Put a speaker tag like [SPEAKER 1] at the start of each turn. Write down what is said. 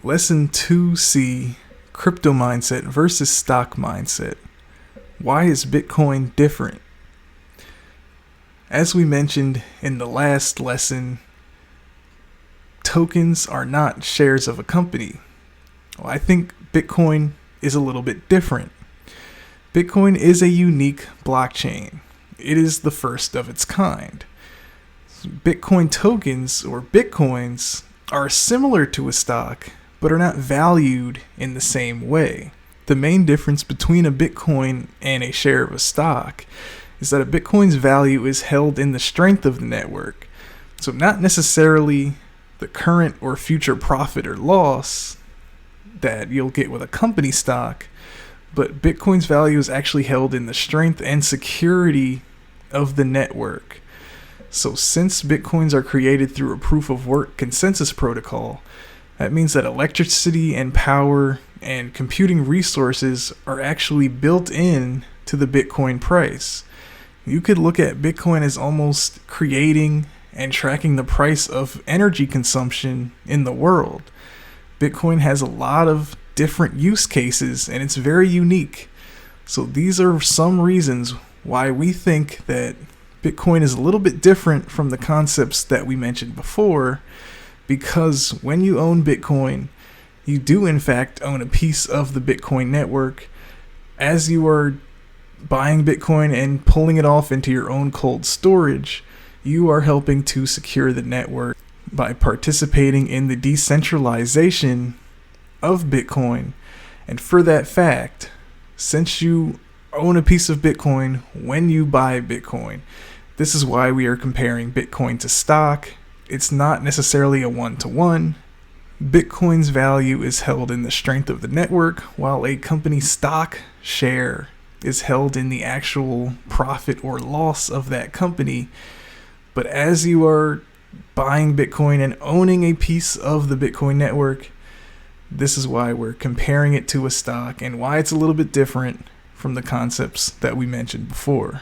[SPEAKER 1] Lesson 2C, crypto mindset versus stock mindset. Why is Bitcoin different? As we mentioned in the last lesson, tokens are not shares of a company. Well, I think Bitcoin is a little bit different. Bitcoin is a unique blockchain. It is the first of its kind. Bitcoin tokens, or bitcoins, are similar to a stock, but are not valued in the same way. The main difference between a Bitcoin and a share of a stock is that a Bitcoin's value is held in the strength of the network. So not necessarily the current or future profit or loss that you'll get with a company stock, but Bitcoin's value is actually held in the strength and security of the network. So since Bitcoins are created through a proof of work consensus protocol, that means that electricity and power and computing resources are actually built in to the Bitcoin price. You could look at Bitcoin as almost creating and tracking the price of energy consumption in the world. Bitcoin has a lot of different use cases and it's very unique. So these are some reasons why we think that Bitcoin is a little bit different from the concepts that we mentioned before, because when you own Bitcoin, you do in fact own a piece of the Bitcoin network. As you are buying Bitcoin and pulling it off into your own cold storage, you are helping to secure the network by participating in the decentralization of Bitcoin. And for that fact, since you own a piece of Bitcoin when you buy Bitcoin, this is why we are comparing Bitcoin to stock. It's not necessarily a one-to-one. Bitcoin's value is held in the strength of the network, while a company stock share is held in the actual profit or loss of that company. But as you are buying Bitcoin and owning a piece of the Bitcoin network, this is why we're comparing it to a stock and why it's a little bit different from the concepts that we mentioned before.